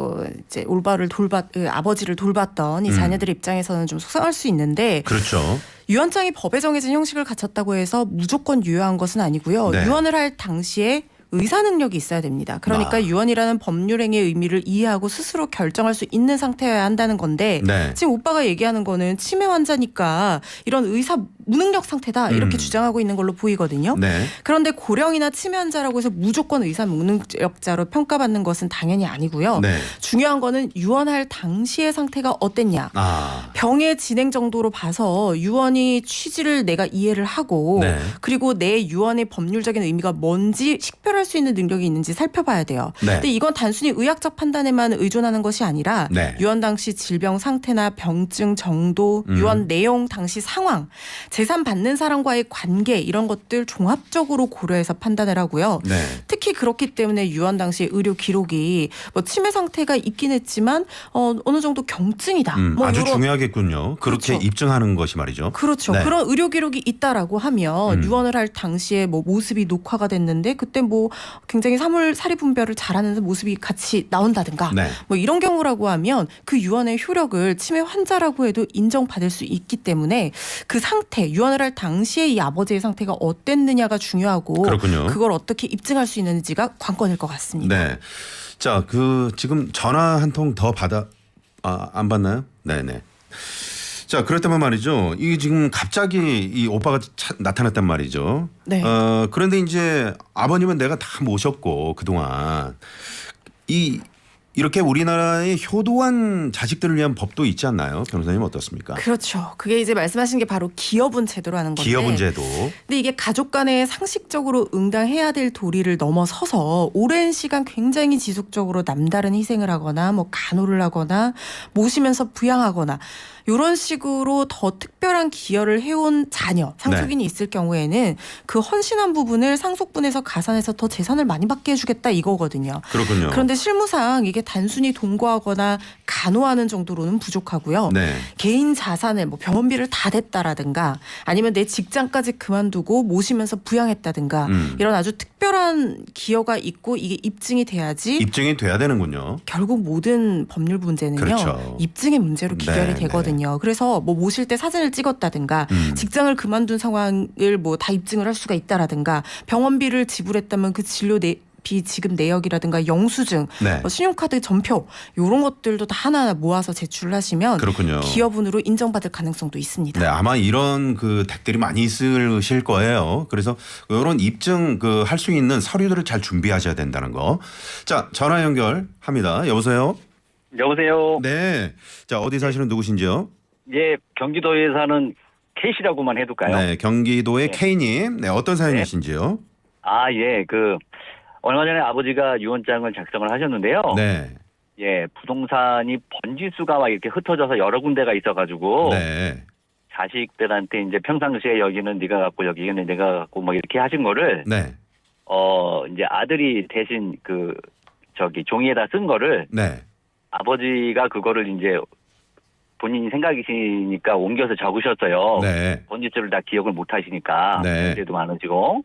아버지를 돌봤던 이 자녀들 입장에서는 좀 속상할 수 있는데 그렇죠. 유언장이 법에 정해진 형식을 갖췄다고 해서 무조건 유효한 것은 아니고요. 네. 유언을 할 당시에 의사 능력이 있어야 됩니다. 그러니까 유언이라는 법률행위의 의미를 이해하고 스스로 결정할 수 있는 상태여야 한다는 건데 네. 지금 오빠가 얘기하는 거는 치매 환자니까 이런 의사 무능력 상태다 이렇게 주장하고 있는 걸로 보이거든요. 네. 그런데 고령이나 치매 환자라고 해서 무조건 의사 무능력자로 평가받는 것은 당연히 아니고요. 네. 중요한 거는 유언할 당시의 상태가 어땠냐. 병의 진행 정도로 봐서 유언이 취지를 내가 이해를 하고 네. 그리고 내 유언의 법률적인 의미가 뭔지 식별할 수 있는 능력이 있는지 살펴봐야 돼요. 네. 근데 이건 단순히 의학적 판단에만 의존하는 것이 아니라 네. 유언 당시 질병 상태나 병증 정도, 유언 내용 당시 상황, 재산 받는 사람과의 관계 이런 것들 종합적으로 고려해서 판단을 하고요. 네. 특히 그렇기 때문에 유언 당시 의료 기록이 뭐 치매 상태가 있긴 했지만 어느 정도 경증이다. 뭐 아주 요런 중요하겠군요. 그렇게 그렇죠. 입증하는 것이 말이죠. 그렇죠. 네. 그런 의료 기록이 있다라고 하면 유언을 할 당시에 뭐 모습이 녹화가 됐는데 그때 뭐 굉장히 사리 분별을 잘하는 모습이 같이 나온다든가 네. 뭐 이런 경우라고 하면 그 유언의 효력을 치매 환자라고 해도 인정받을 수 있기 때문에 그 상태 유언을 할 당시에 이 아버지의 상태가 어땠느냐가 중요하고 그렇군요. 그걸 어떻게 입증할 수 있는지가 관건일 것 같습니다. 네. 자, 지금 전화 한 통 더 안 받나요? 네네. 자, 그렇다면 말이죠. 이게 지금 갑자기 이 오빠가 나타났단 말이죠. 네. 그런데 이제 아버님은 내가 다 모셨고 그동안 이 이렇게 우리나라의 효도한 자식들을 위한 법도 있지 않나요? 변호사님 어떻습니까? 그렇죠. 그게 이제 말씀하신 게 바로 기여분 제도라는 건데. 기여분 제도. 근데 이게 가족 간에 상식적으로 응당해야 될 도리를 넘어서서 오랜 시간 굉장히 지속적으로 남다른 희생을 하거나 뭐 간호를 하거나 모시면서 부양하거나 이런 식으로 더 특별한 기여를 해온 자녀, 상속인이 있을 경우에는 그 헌신한 부분을 상속분에서 가산해서 더 재산을 많이 받게 해주겠다 이거거든요. 그렇군요. 그런데 실무상 이게 단순히 동거하거나 간호하는 정도로는 부족하고요. 네. 개인 자산을 뭐 병원비를 다 댔다라든가 아니면 내 직장까지 그만두고 모시면서 부양했다든가 이런 아주 특별한 기여가 있고 이게 입증이 돼야지 입증이 돼야 되는군요. 결국 모든 법률 문제는요. 그렇죠. 입증의 문제로 기결이 네, 되거든요. 그래서 뭐 모실 때 사진을 찍었다든가 직장을 그만둔 상황을 뭐 다 입증을 할 수가 있다라든가 병원비를 지불했다면 그 진료 비지급 내역이라든가 영수증, 네. 신용카드 전표 이런 것들도 다 하나하나 모아서 제출을 하시면 그렇군요. 기여분으로 인정받을 가능성도 있습니다. 네, 아마 이런 그 댁들이 많이 있으실 거예요. 그래서 이런 입증 그 할 수 있는 서류들을 잘 준비하셔야 된다는 거. 자, 전화 연결합니다. 여보세요? 여보세요. 네. 자, 어디 사시는 누구신지요? 예, 경기도에 사는 K씨라고만 해둘까요? 네, 경기도의 네. K님. 네, 어떤 사연이신지요? 아, 예, 얼마 전에 아버지가 유언장을 작성을 하셨는데요. 네. 예, 부동산이 번지수가 막 이렇게 흩어져서 여러 군데가 있어가지고 네. 자식들한테 이제 평상시에 여기는 네가 갖고 여기는 내가 갖고 뭐 이렇게 하신 거를 네. 이제 아들이 대신 종이에다 쓴 거를 네. 아버지가 그거를 이제 본인이 생각이시니까 옮겨서 적으셨어요. 네. 번지수를 다 기억을 못 하시니까 네. 문제도 많으시고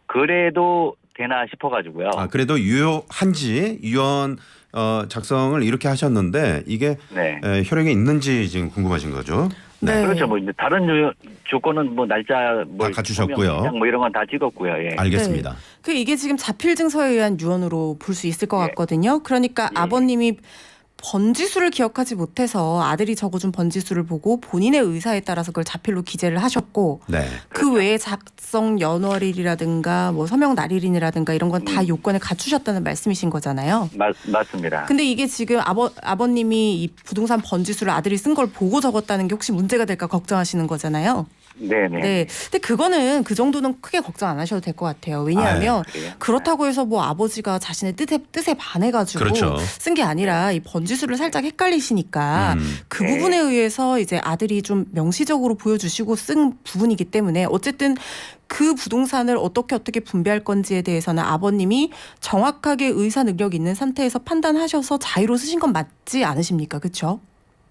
그래도 되나 싶어가지고요. 아, 그래도 유효한지 유언 작성을 이렇게 하셨는데 이게 네. 효력이 있는지 지금 궁금하신 거죠? 네. 그렇죠. 뭐 이제 다른 조건은 뭐 날짜 뭐 다 갖추셨고요. 서명, 뭐 이런 건 다 찍었고요. 예. 알겠습니다. 네. 그 이게 지금 자필 증서에 의한 유언으로 볼 수 있을 것 예. 같거든요. 그러니까 예. 아버님이 번지수를 기억하지 못해서 아들이 적어준 번지수를 보고 본인의 의사에 따라서 그걸 자필로 기재를 하셨고 네. 그 외에 작성 연월일이라든가 뭐 서명 날일이라든가 이런 건 다 요건을 갖추셨다는 말씀이신 거잖아요. 맞습니다. 근데 이게 지금 아버님이 이 부동산 번지수를 아들이 쓴 걸 보고 적었다는 게 혹시 문제가 될까 걱정하시는 거잖아요. 네네. 네. 근데 그거는 그 정도는 크게 걱정 안 하셔도 될 것 같아요. 왜냐하면 그래요? 그렇다고 해서 뭐 아버지가 자신의 뜻에 반해가지고 그렇죠. 쓴 게 아니라 이 번지수를 살짝 헷갈리시니까 그 네. 부분에 의해서 이제 아들이 좀 명시적으로 보여주시고 쓴 부분이기 때문에 어쨌든 그 부동산을 어떻게 분배할 건지에 대해서는 아버님이 정확하게 의사 능력 있는 상태에서 판단하셔서 자의로 쓰신 건 맞지 않으십니까? 그렇죠?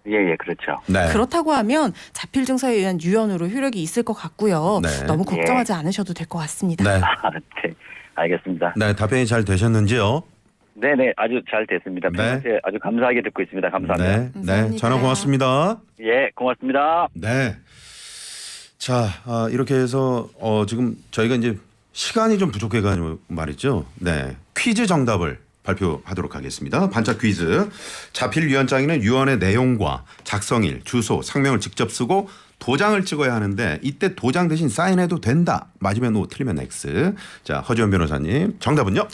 예, 그렇죠. 네. 그렇다고 하면 자필 증서에 의한 유언으로 효력이 있을 것 같고요. 네. 너무 걱정하지 않으셔도 될 것 같습니다. 네. 네. 알겠습니다. 네, 답변이 잘 되셨는지요? 네네. 아주 잘 됐습니다. 네. 평소에 아주 감사하게 듣고 있습니다. 감사합니다. 네. 네. 감사합니다. 전화 고맙습니다. 예, 고맙습니다. 네. 자, 이렇게 해서 지금 저희가 이제 시간이 좀 부족해가지고 말이죠. 네. 퀴즈 정답을 발표하도록 하겠습니다. 반짝 퀴즈. 자필 유언장에는 유언의 내용과 작성일, 주소, 상명을 직접 쓰고 도장을 찍어야 하는데 이때 도장 대신 사인해도 된다. 맞으면 O, 틀리면 X. 자, 허지원 변호사님. 정답은요?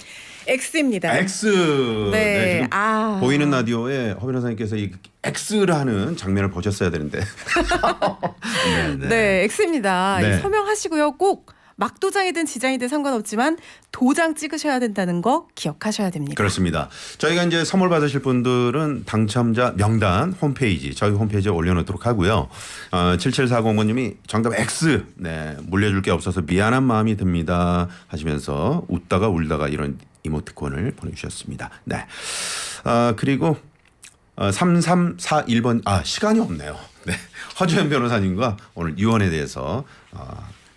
X입니다. X. 네. 지금 보이는 라디오에 허 변호사님께서 이 X라는 장면을 보셨어야 되는데. 네, X입니다. 네. 서명하시고요. 꼭 막도장이든 지장이든 상관없지만 도장 찍으셔야 된다는 거 기억하셔야 됩니다. 그렇습니다. 저희가 이제 선물 받으실 분들은 당첨자 명단 홈페이지 저희 홈페이지에 올려놓도록 하고요. 7740번님이 정답 X. 네, 물려줄 게 없어서 미안한 마음이 듭니다 하시면서 웃다가 울다가 이런 이모티콘을 보내주셨습니다. 네. 그리고 3341번 시간이 없네요. 네. 허주현 변호사님과 오늘 유언에 대해서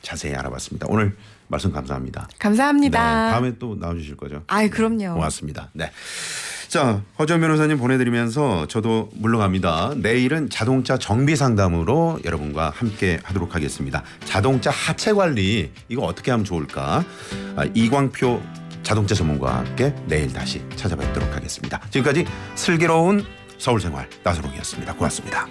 자세히 알아봤습니다. 오늘 말씀 감사합니다. 감사합니다. 네, 다음에 또 나와주실 거죠? 아이, 그럼요. 고맙습니다. 네. 자, 허주현 변호사님 보내드리면서 저도 물러갑니다. 내일은 자동차 정비 상담으로 여러분과 함께 하도록 하겠습니다. 자동차 하체 관리 이거 어떻게 하면 좋을까? 이광표 자동차 전문가와 함께 내일 다시 찾아뵙도록 하겠습니다. 지금까지 슬기로운 서울생활 나선홍이었습니다. 고맙습니다.